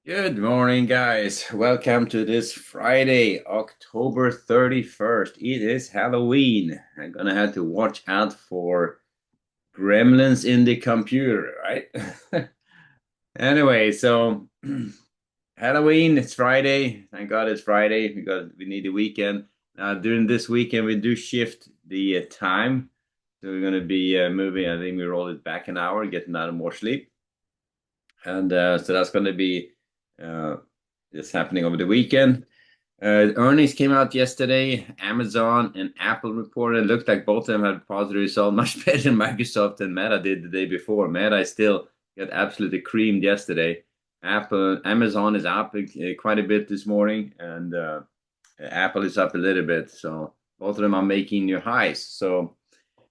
Good morning, guys. Welcome to this Friday, October 31st. It is Halloween. I'm gonna have to watch out for gremlins in the computer, right? Anyway, so Halloween, it's Friday. Thank God it's Friday because we need the weekend. During this weekend, we do shift the time. So we're gonna be moving. I think we roll it back an hour, getting out of more sleep. And so that's going to be uh, just happening over the weekend. Earnings came out yesterday. Amazon and Apple reported. It looked like both of them had positive results, much better than Microsoft and Meta did the day before. Meta still got absolutely creamed yesterday. Amazon is up quite a bit this morning, and Apple is up a little bit. So both of them are making new highs. So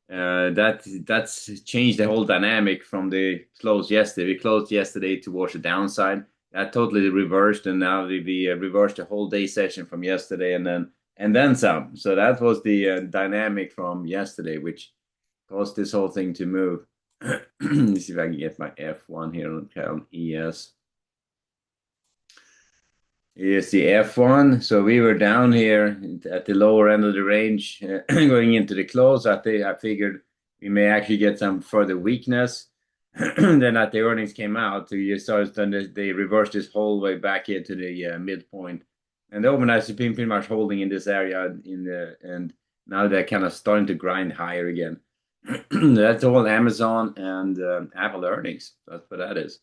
that's changed the whole dynamic from the close yesterday. We closed yesterday towards the downside. That totally reversed, and now we reversed the whole day session from yesterday, and then some. So that was the dynamic from yesterday, which caused this whole thing to move. Let's see if I can get my F1 here on ES. Here's the F1. So we were down here at the lower end of the range going into the close. I figured we may actually get some further weakness. Then at the earnings came out, they reversed this whole way back into the midpoint. And the overnight has been pretty much holding in this area and now they're kind of starting to grind higher again. That's all Amazon and Apple earnings. That's what that is.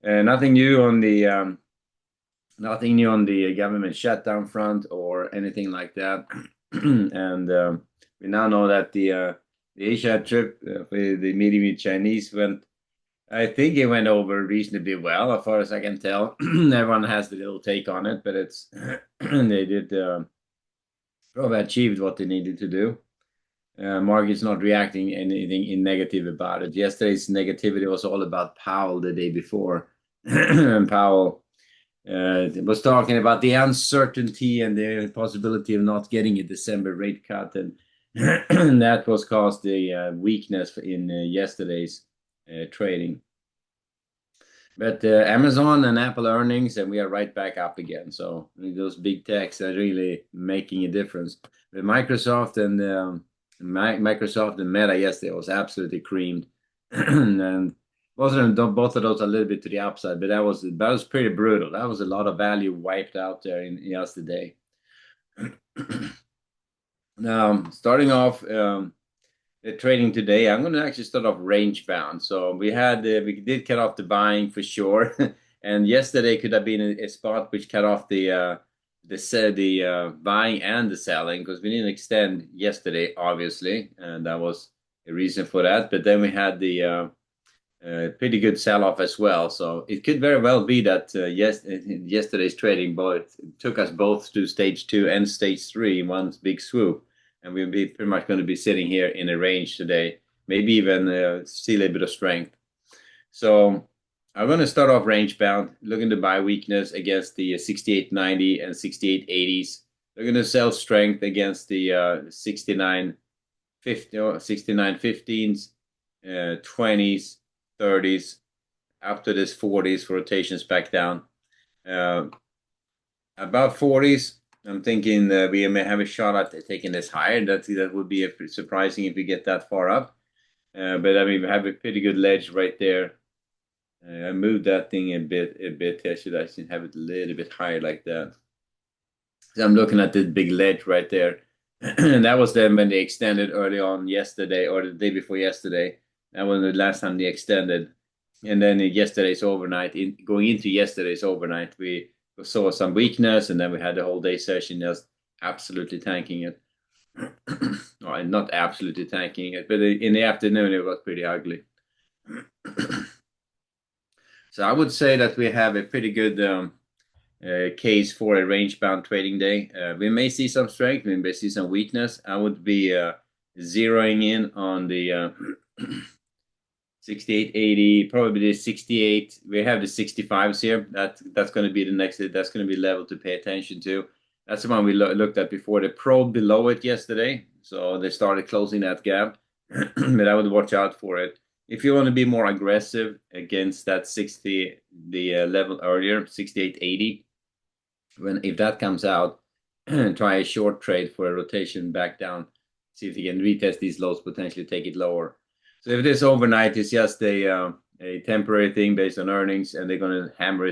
Nothing new on the government shutdown front or anything like that. And we now know that the Asia trip for the meeting with Chinese I think it went over reasonably well, as far as I can tell. Everyone has the little take on it, but it's they did probably achieved what they needed to do. Market's not reacting anything in negative about it. Yesterday's negativity was all about Powell the day before, and Powell was talking about the uncertainty and the possibility of not getting a December rate cut, and that was caused the weakness in yesterday's trading. But Amazon and Apple earnings, and we are right back up again. So those big techs are really making a difference. But Microsoft and Meta yesterday was absolutely creamed, and both of those a little bit to the upside. But that was pretty brutal. That was a lot of value wiped out there in yesterday. Now, starting off the trading today, I'm going to actually start off range bound. So we did cut off the buying for sure, and yesterday could have been a spot which cut off the buying and the selling because we didn't extend yesterday, obviously, and that was a reason for that. But then we had the pretty good sell-off as well. So it could very well be that yesterday's trading both took us both to stage 2 and stage 3 in one big swoop, and we'll be pretty much going to be sitting here in a range today, maybe even see a little bit of strength. So I'm going to start off range bound, looking to buy weakness against the 68.90 and 68.80s. They're going to sell strength against the 69.50 or 69.15s, 20s, 30s, up to this 40s for rotations back down. About 40s, I'm thinking we may have a shot at taking this higher. That would be surprising if we get that far up. But I mean, we have a pretty good ledge right there. I moved that thing a bit. I should actually have it a little bit higher like that. So I'm looking at this big ledge right there. And that was then when they extended early on yesterday or the day before yesterday. That was the last time they extended. And then going into yesterday's overnight, we saw some weakness, and then we had the whole day session just absolutely tanking it. Well, not absolutely tanking it, but in the afternoon it was pretty ugly. So I would say that we have a pretty good case for a range-bound trading day. We may see some strength, we may see some weakness. I would be zeroing in on the 68.80, probably the 68. We have the 65s here. That's going to be the next. That's going to be level to pay attention to. That's the one we looked at before. They probed below it yesterday, so they started closing that gap. But I would watch out for it. if you want to be more aggressive against that 60, the level earlier, 68.80, if that comes out, try a short trade for a rotation back down, see if you can retest these lows, potentially take it lower. So if this overnight is just a temporary thing based on earnings, and they're going to hammer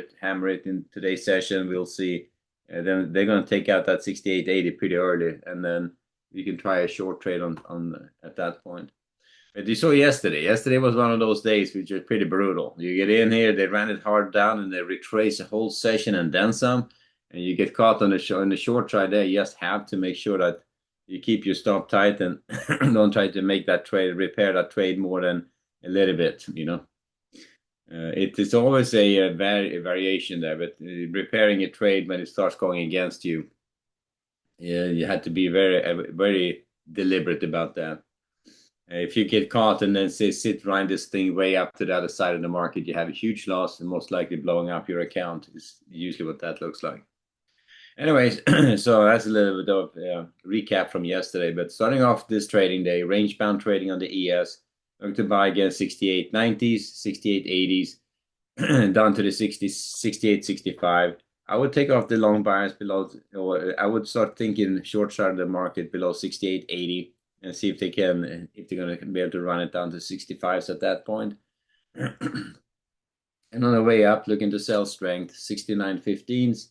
it in today's session, we'll see. Then they're going to take out that 68.80 pretty early, and then you can try a short trade on at that point. But you saw yesterday. Yesterday was one of those days which are pretty brutal. You get in here, they ran it hard down, and they retrace the whole session and then some. And you get caught on the short side there. You just have to make sure that you keep your stop tight and don't try to make that trade, repair that trade more than a little bit. It is always a variation there, but repairing a trade when it starts going against you, you had to be very deliberate about that. If you get caught and then say sit ride this thing way up to the other side of the market, you have a huge loss and most likely blowing up your account is usually what that looks like. Anyways, so that's a little bit of recap from yesterday. But starting off this trading day, range bound trading on the ES, going to buy again 68.90s, 68.80s, down to the 68.65. I would take off the long buyers below, or I would start thinking short side of the market below 68.80 and see if they're going to be able to run it down to 65s at that point. And on the way up, looking to sell strength, 69.15s,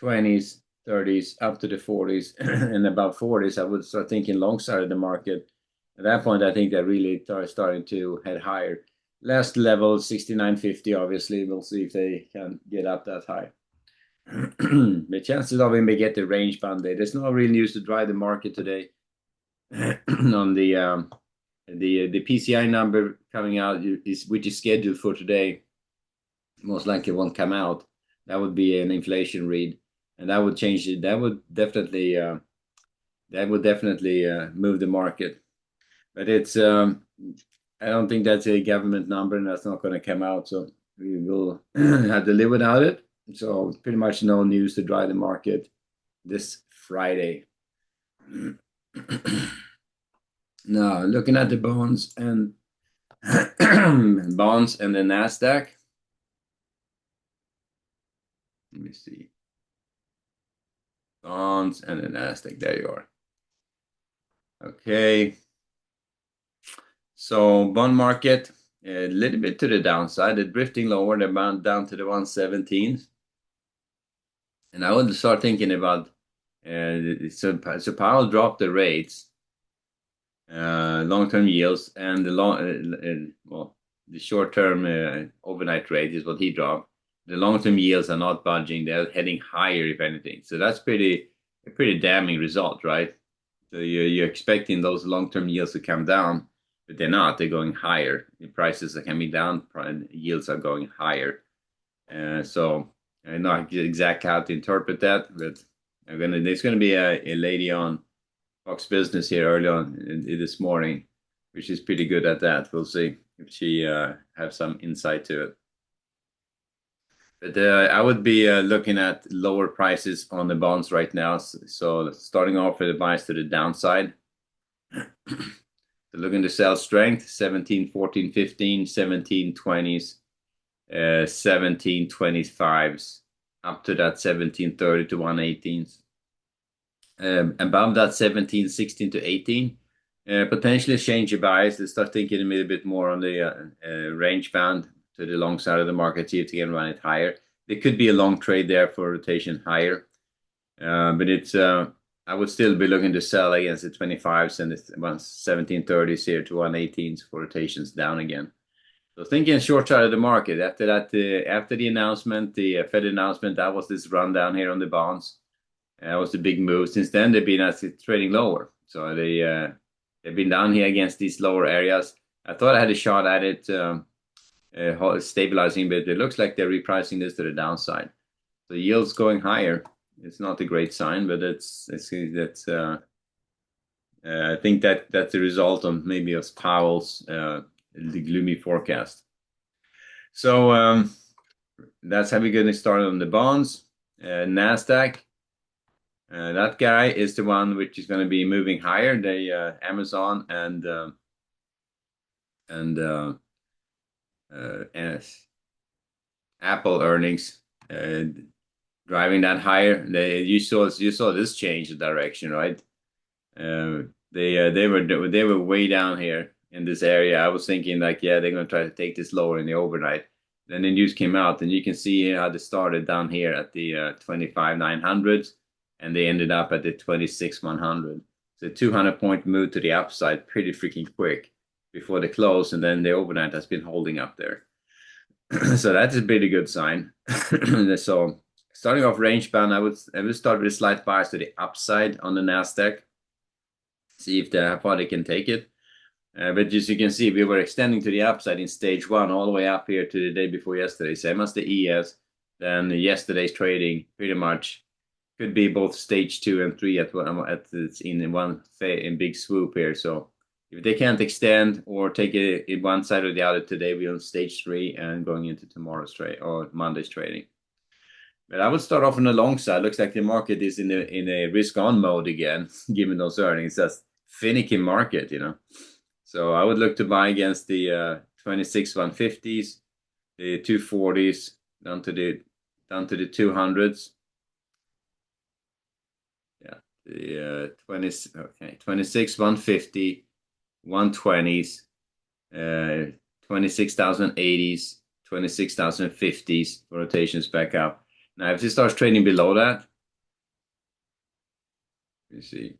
20s, 30s, up to the 40s, and above 40s, I would start thinking long side of the market. At that point, I think they're really starting to head higher. Last level, 69.50, obviously. We'll see if they can get up that high. The chances of him may get the range bound day. There's no real news to drive the market today. On the PCI number coming out, which is scheduled for today, most likely won't come out. That would be an inflation read, and that would change it. That would definitely move the market. But it's I don't think that's a government number, and that's not going to come out. So we will have to live without it. So pretty much no news to drive the market this Friday. Now looking at the bonds and bonds and the Nasdaq. Let me see. Bonds and the Nasdaq. There you are. Okay. So bond market a little bit to the downside. It's drifting lower. They're bound down to the 117s. And I would start thinking about so Powell dropped the rates, long-term yields, and the short-term overnight rate is what he dropped. The long-term yields are not budging; they're heading higher, if anything. So that's a pretty damning result, right? So you're expecting those long-term yields to come down, but they're not. They're going higher. The prices are coming down, yields are going higher. So I don't know exactly how to interpret that, but there's going to be a lady on Fox Business here early on this morning, which is pretty good at that. We'll see if she has some insight to it. But I would be looking at lower prices on the bonds right now. So starting off with the buys to the downside. So looking to sell strength, 17, 14, 15, 17, 20s, 17, 25s, up to that 17, 30 to 118s. Above that 17, 16 to 18, potentially change your bias. Let's start thinking a little bit more on the range band to the long side of the market, see if you can run it higher. There could be a long trade there for rotation higher, but it's I would still be looking to sell against the 25s and the 1730s here to 118s for rotations down again. So thinking short side of the market after that, after the announcement, the Fed announcement, that was this rundown here on the bonds. That was the big move. Since then, they've been trading lower. So they've been down here against these lower areas. I thought I had a shot at it stabilizing, but it looks like they're repricing this to the downside. So yields going higher. It's not a great sign, but I think that's the result of maybe of Powell's the gloomy forecast. So that's how we're going to start on the bonds. Nasdaq. That guy is the one which is going to be moving higher. Amazon and and Apple earnings driving that higher. You saw this change of direction, right? They were way down here in this area. I was thinking like, yeah, they're gonna try to take this lower in the overnight. Then the news came out, and you can see how they started down here at the 25,900s, and they ended up at the 26,100. So 200-point move to the upside pretty freaking quick before the close, and then the overnight has been holding up there. So that's a pretty good sign. So starting off range band, I would start with a slight bias to the upside on the Nasdaq. See if how far they can take it. But as you can see, we were extending to the upside in stage one all the way up here to the day before yesterday. Same as the ES. Then yesterday's trading pretty much could be both stage 2 and 3 in one in big swoop here. So if they can't extend or take it in one side or the other today, we're on stage 3 and going into tomorrow's trade or Monday's trading. But I would start off on the long side. Looks like the market is in a risk on mode again, given those earnings. That's finicky market, you know. So I would look to buy against the 26 150s, the 240s, down to the 200s. Yeah, the 26 150, 120s, 26,080s, 26,050s for rotations back up. Now, if it starts trading below that, you see.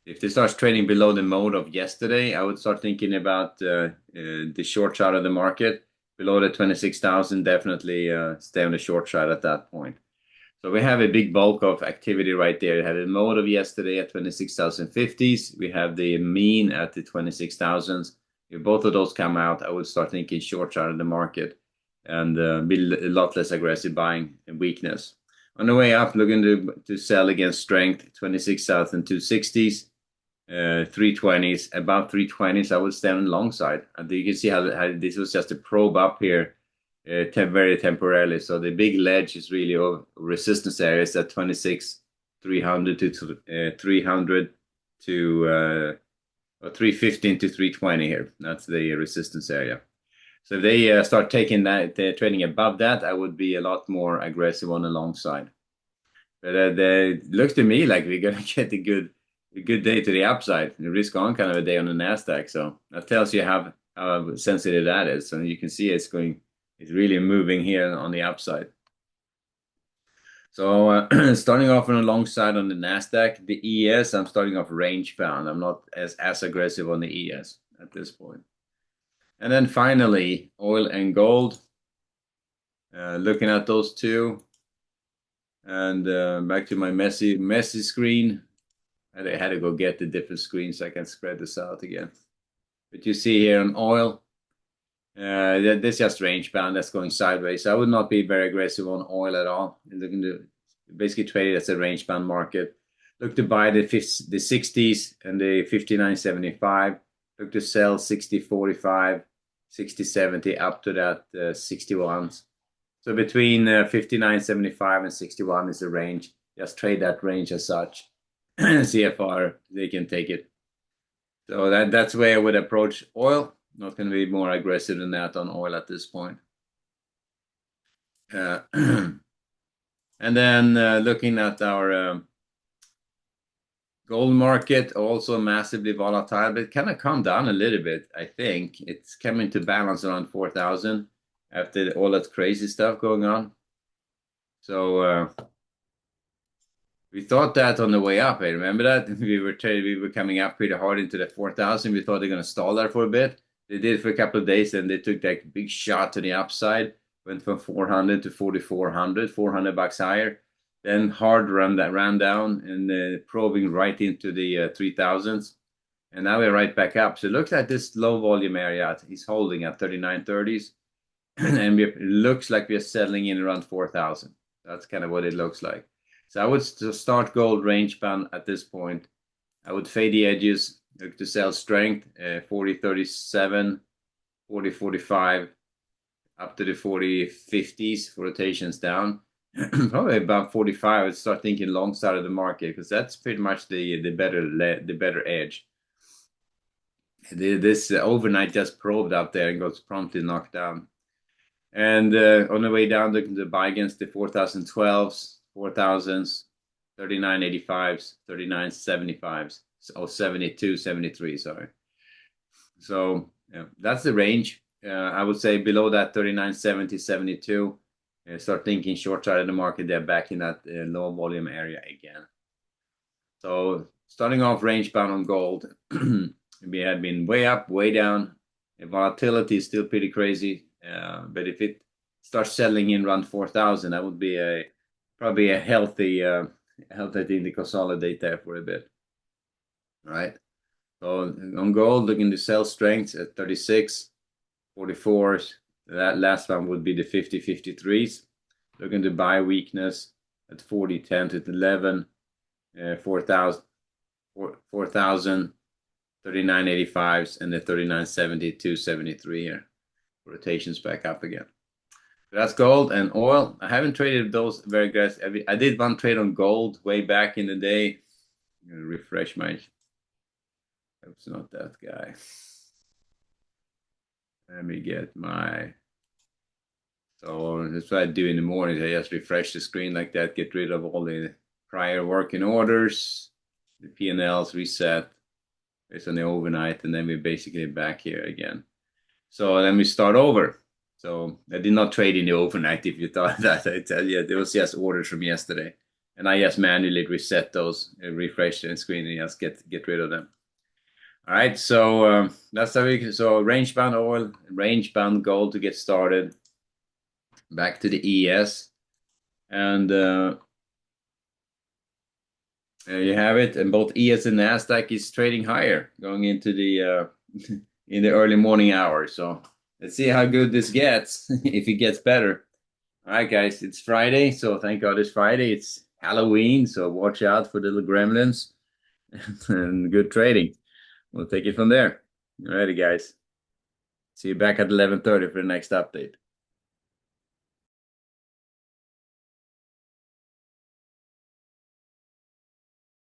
If this starts trading below the mode of yesterday, I would start thinking about the short side of the market. Below the 26,000, definitely stay on the short side at that point. So we have a big bulk of activity right there. We had a mode of yesterday at 26,050s. We have the mean at the 26,000s. If both of those come out, I would start thinking short side of the market and be a lot less aggressive buying and weakness. On the way up, looking to sell against strength, 26,260s. 320s, above 320s, I would stand on the long side. And you can see how this was just a probe up here very temporarily. So the big ledge is really of resistance areas at 26,300 to 300 to 315 to 320 here. That's the resistance area. So if they start taking that, trading above that, I would be a lot more aggressive on the long side. But it looks to me like we're going to get a good day to the upside, the risk on kind of a day on the Nasdaq. So that tells you how sensitive that is. So you can see it's really moving here on the upside. So starting off on the long side on the Nasdaq, the ES, I'm starting off range bound. I'm not as aggressive on the ES at this point. And then finally, oil and gold. Looking at those two, and back to my messy screen. I had to go get the different screens so I can spread this out again. But you see here on oil, this is just range bound. That's going sideways. So I would not be very aggressive on oil at all. Looking to basically trade it as a range bound market. Look to buy the 60s and the 59.75. Look to sell 60.45, 60.70 up to that 61s. So between 59.75 and 61 is the range. Just trade that range as such. See how far they can take it. So that's the way I would approach oil. Not going to be more aggressive than that on oil at this point. And then looking at our gold market, also massively volatile, but kind of come down a little bit, I think. It's coming to balance around 4,000 after all that crazy stuff going on. So we thought that on the way up. I remember that we were coming up pretty hard into the 4,000. We thought they're going to stall there for a bit. They did for a couple of days, and they took that big shot to the upside. Went from 400 to 4,400, $400 higher. Then hard ran down and probing right into the 3,000s. And now we're right back up. So it looks like this low volume area is holding at 39.30s. And it looks like we're settling in around 4,000. That's kind of what it looks like. So I would start gold range bound at this point. I would fade the edges, look to sell strength, 40.37, 40.45, up to the 40.50s for rotations down. Probably about 45. I would start thinking long side of the market because that's pretty much the better edge. This overnight just probed up there and got promptly knocked down. And on the way down, looking to buy against the 4012s, 4000s, 3985s, 3975s, or 72, 73, sorry. So yeah, that's the range. I would say below that 3970, 72, start thinking short side of the market. They're back in that low volume area again. So starting off range bound on gold, we had been way up, way down. The volatility is still pretty crazy. But if it starts settling in around 4,000, that would be probably a healthy thing to consolidate there for a bit. All right. So on gold, looking to sell strength at 36, 44s. That last one would be the 50, 53s. Looking to buy weakness at 40, 10 to 11, 4,000, 4,000, 39.85s, and the 39.70, 273 here. Rotations back up again. So that's gold and oil. I haven't traded those very aggressive. I did one trade on gold way back in the day. I'm gonna refresh my. It's not that guy. Let me get my. So that's what I do in the morning. I just refresh the screen like that, get rid of all the prior working orders, the P&Ls reset. It's on the overnight, and then we're basically back here again. So then we start over. So I did not trade in the overnight. If you thought that, I tell you, there was just orders from yesterday, and I just manually reset those, refresh the screen, and just get rid of them. All right, so that's how we. So range bound oil, range bound gold to get started. Back to the ES, and there you have it. And both ES and Nasdaq is trading higher going into the in the early morning hours. So let's see how good this gets. If it gets better. All right, guys, it's Friday, so thank God it's Friday. It's Halloween, so watch out for the little gremlins. And good trading. We'll take it from there. All righty, guys. See you back at 11:30 for the next update.